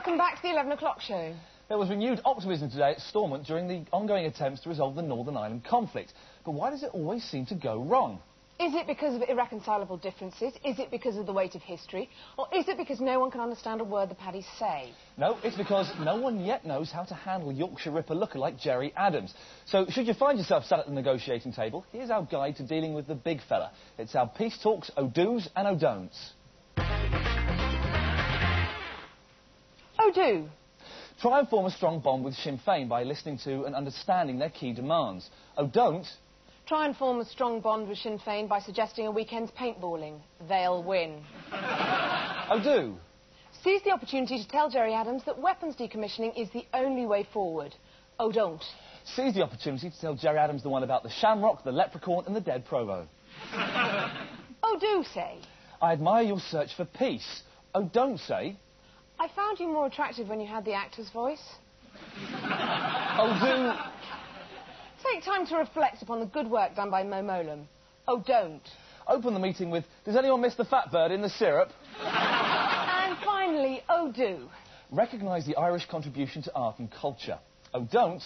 Welcome back to the 11 o'clock show. There was renewed optimism today at Stormont during the ongoing attempts to resolve the Northern Ireland conflict. But why does it always seem to go wrong? Is it because of irreconcilable differences? Is it because of the weight of history? Or is it because no one can understand a word the Paddies say? No, it's because no one yet knows how to handle Yorkshire Ripper lookalike Gerry Adams. So, should you find yourself sat at the negotiating table, here's our guide to dealing with the big fella. It's our peace talks, O-do's and O-don'ts. O-do. Try and form a strong bond with Sinn Féin by listening to and understanding their key demands. O-don't. Try and form a strong bond with Sinn Féin by suggesting a weekend's paintballing. They'll win. O-do. Seize the opportunity to tell Gerry Adams that weapons decommissioning is the only way forward. O-don't. Seize the opportunity to tell Gerry Adams the one about the shamrock, the leprechaun and the dead provo. O-do say. I admire your search for peace. O-don't say. I found you more attractive when you had the actor's voice. O-do. Take time to reflect upon the good work done by Mo Mowlam. O-don't. Open the meeting with, does anyone miss the fat bird in the syrup? And finally, O-do. Recognise the Irish contribution to art and culture. O-don't.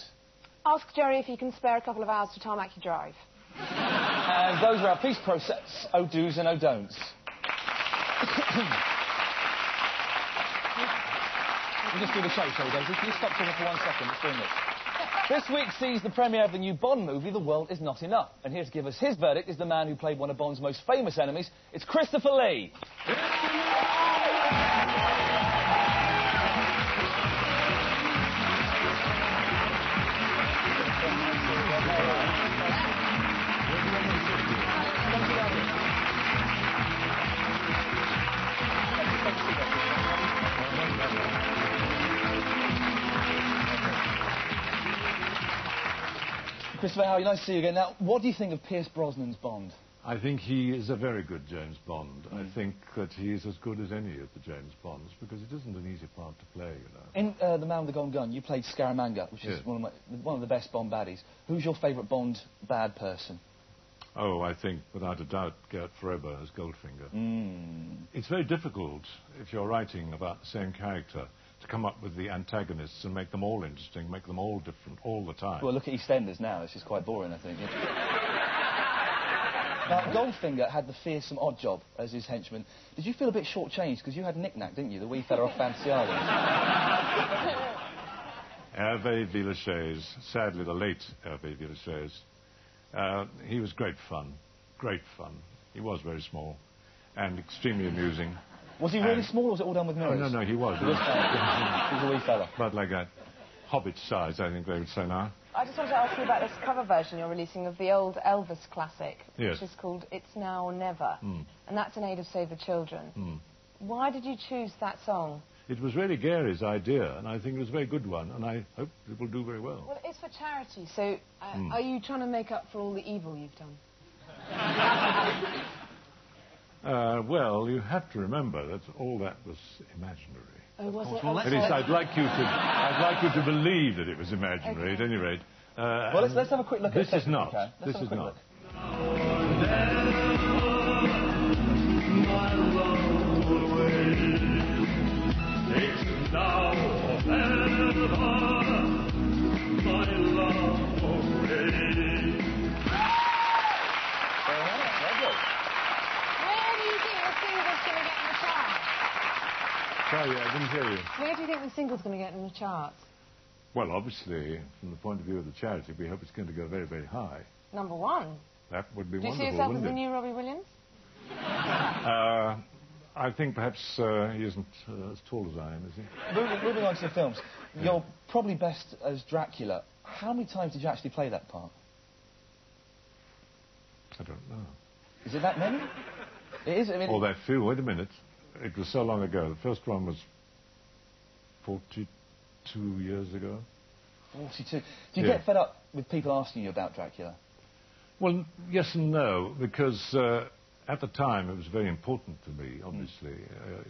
Ask Gerry if he can spare a couple of hours to Tarmac Drive. And those are our peace process, O-do's and O-don'ts. We'll just do the show, shall we, Daisy? Can you stop talking for 1 second? It's doing this. This week sees the premiere of the new Bond movie, The World Is Not Enough. And here to give us his verdict is the man who played one of Bond's most famous enemies. It's Christopher Lee. Christopher, how are you? Nice to see you again. Now, what do you think of Pierce Brosnan's Bond? I think he is a very good James Bond. I think that he is as good as any of the James Bonds, because it isn't an easy part to play, you know. In The Man with the Golden Gun, you played Scaramanga, which is one of the best Bond baddies. Who's your favourite Bond bad person? Oh, I think, without a doubt, Gert Frober as Goldfinger. It's very difficult, if you're writing about the same character, to come up with the antagonists and make them all interesting, make them all different all the time. Well, look at EastEnders now. It's just quite boring, I think. Now, Goldfinger had the fearsome Oddjob as his henchman. Did you feel a bit shortchanged? Because you had Knick-Knack, didn't you? The wee fella off Fantasy Island. Hervé Villechaize, sadly the late Hervé Villechaize. He was great fun. Great fun. He was very small and extremely amusing. Was he really small, or was it all done with mirrors? Oh, no, he was. He was a wee fella. About like a hobbit size, I think they would say now. I just wanted to ask you about this cover version you're releasing of the old Elvis classic, Yes. which is called It's Now or Never. And that's in aid of Save the Children. Why did you choose that song? It was really Gary's idea, and I think it was a very good one, and I hope it will do very well. Well, it's for charity, so are you trying to make up for all the evil you've done? Well, you have to remember that all that was imaginary. Oh, was it? At least I'd like you to believe that it was imaginary, at any rate. Well, let's have a quick look at this. Is not. This is not. Sorry, I didn't hear you. Where do you think the single's going to get in the charts? Well, obviously, from the point of view of the charity, we hope it's going to go very, very high. Number one. That would be wonderful, wonderful, do you see yourself as wouldn't the it? new Robbie Williams? I think perhaps he isn't as tall as I am, is he? Moving on to the films, you're probably best as Dracula. How many times did you actually play that part? I don't know. Is it that many? It is, I mean... Oh, that few. Wait a minute. It was so long ago. The first one was 42 years ago. 42. Do you get fed up with people asking you about Dracula? Well, yes and no, because at the time it was very important to me, obviously,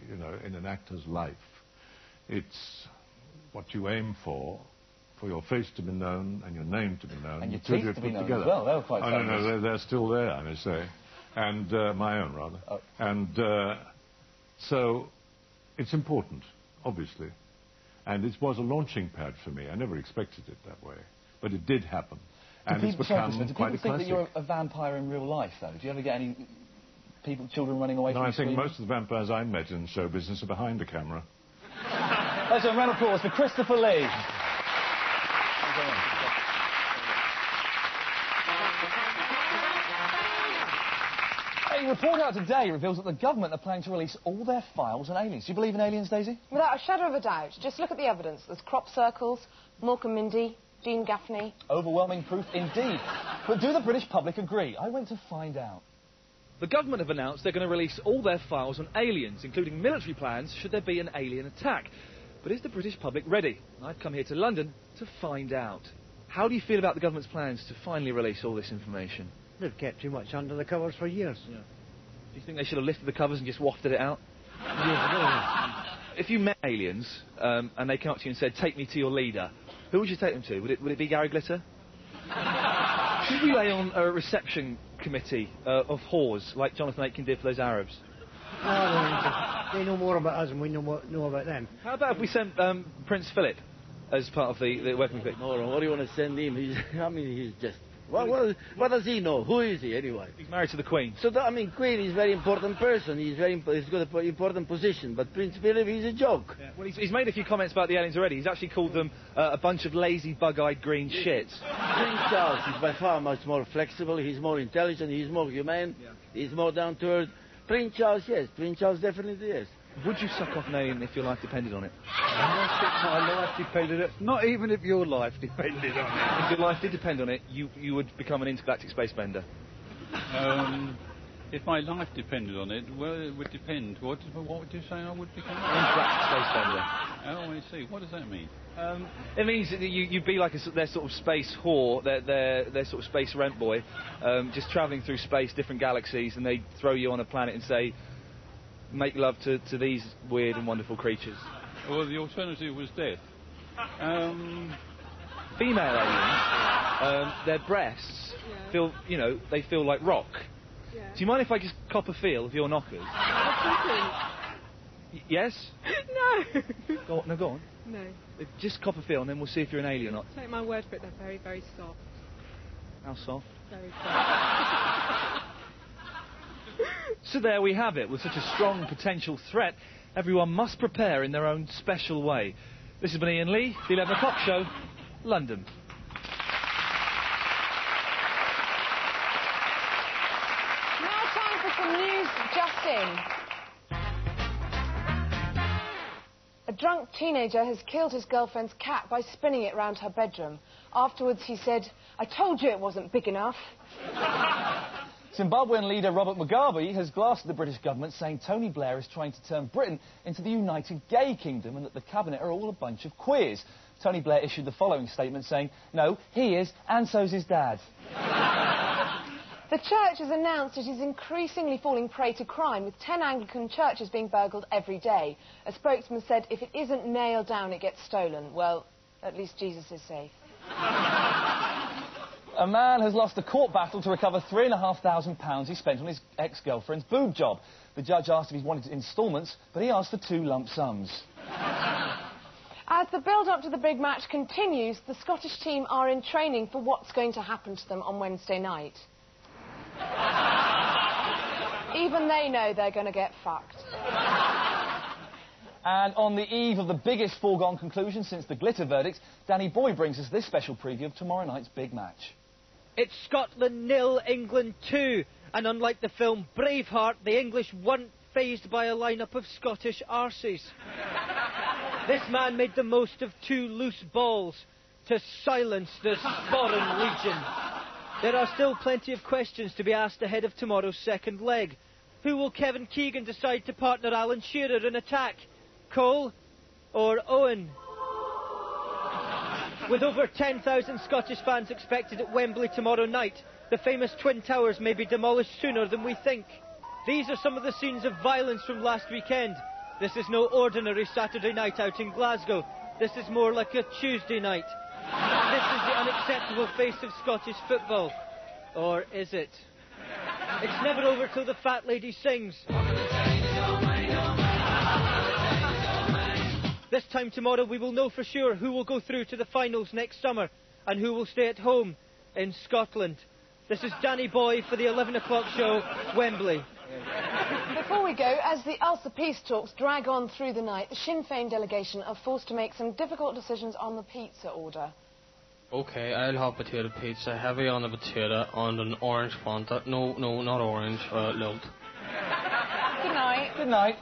you know, in an actor's life. It's what you aim for your face to be known and your name to be known. And your teeth to be known as well. They were quite famous. No, they're still there, I may say. And my own, rather. Oh. And so it's important, obviously. And this was a launching pad for me. I never expected it that way. But it did happen. And it's Do become people quite a think classic. that you're a vampire in real life, though? Do you ever get any children running away No, from I you think screaming? most of the vampires I met in show business are behind the camera. Let's have a round of applause for Christopher Lee. A report out today reveals that the government are planning to release all their files on aliens. Do you believe in aliens, Daisy? Without a shadow of a doubt. Just look at the evidence. There's crop circles, Mork and Mindy, Dean Gaffney. Overwhelming proof indeed. But do the British public agree? I went to find out. The government have announced they're going to release all their files on aliens, including military plans should there be an alien attack. But is the British public ready? I've come here to London to find out. How do you feel about the government's plans to finally release all this information? They've kept too much under the covers for years. Yeah. Do you think they should have lifted the covers and just wafted it out? Years ago. If you met aliens and they came up to you and said, take me to your leader, who would you take them to? Would it be Gary Glitter? Should we lay on a reception committee of whores like Jonathan Aitken did for those Arabs? No, they know more about us than we know about them. How about if we sent Prince Philip as part of the working group? No, what do you want to send him? He's just... What does he know? Who is he, anyway? He's married to the Queen. So, Queen is a very important person. He's got an important position. But Prince Philip, he's a joke. Yeah. Well, he's made a few comments about the aliens already. He's actually called them a bunch of lazy, bug-eyed green shits. Prince Charles is by far much more flexible. He's more intelligent. He's more humane. Yeah. He's more down to earth. Prince Charles, yes. Prince Charles, definitely, yes. Would you suck off an alien if your life depended on it? My life depended on it. Not even if your life depended on it. If your life did depend on it, you would become an intergalactic space bender. If my life depended on it, well, it would depend. What would you say I would become? Intergalactic space bender. Oh, I see. What does that mean? It means that you'd be like their sort of space whore, their sort of space rent boy, just travelling through space, different galaxies, and they'd throw you on a planet and say, make love to these weird and wonderful creatures. Well, the alternative was death. Female aliens, their breasts feel like rock. Yeah. Do you mind if I just cop a feel of your knockers? Yes? No. Go on. No. Just cop a feel and then we'll see if you're an alien or not. Take my word for it, they're very, very soft. How soft? Very soft. So there we have it. With such a strong potential threat, everyone must prepare in their own special way. This has been Ian Lee, The 11 O'Clock Show, London. Now time for some news just in. A drunk teenager has killed his girlfriend's cat by spinning it round her bedroom. Afterwards he said, "I told you it wasn't big enough." Zimbabwean leader Robert Mugabe has glassed the British government, saying Tony Blair is trying to turn Britain into the United Gay Kingdom and that the cabinet are all a bunch of queers. Tony Blair issued the following statement saying, "No, he is, and so's his dad." The church has announced it is increasingly falling prey to crime, with 10 Anglican churches being burgled every day. A spokesman said if it isn't nailed down, it gets stolen. Well, at least Jesus is safe. A man has lost a court battle to recover £3,500 he spent on his ex-girlfriend's boob job. The judge asked if he wanted instalments, but he asked for 2 lump sums. As the build-up to the big match continues, the Scottish team are in training for what's going to happen to them on Wednesday night. Even they know they're going to get fucked. And on the eve of the biggest foregone conclusion since the glitter verdict, Danny Boy brings us this special preview of tomorrow night's big match. It's Scotland 0, England 2. And unlike the film Braveheart, the English weren't fazed by a lineup of Scottish arses. This man made the most of 2 loose balls to silence the foreign legion. There are still plenty of questions to be asked ahead of tomorrow's second leg. Who will Kevin Keegan decide to partner Alan Shearer in attack? Cole or Owen? With over 10,000 Scottish fans expected at Wembley tomorrow night, the famous Twin Towers may be demolished sooner than we think. These are some of the scenes of violence from last weekend. This is no ordinary Saturday night out in Glasgow. This is more like a Tuesday night. This is the unacceptable face of Scottish football. Or is it? It's never over till the fat lady sings. This This time tomorrow we will know for sure who will go through to the finals next summer and who will stay at home in Scotland. This is Danny Boy for the 11 o'clock show, Wembley. Before we go, as the Ulster peace talks drag on through the night, the Sinn Féin delegation are forced to make some difficult decisions on the pizza order. Okay, I'll have potato pizza, heavy on the potato, and an orange Fanta. No, not orange, Lilt. Good night. Good night.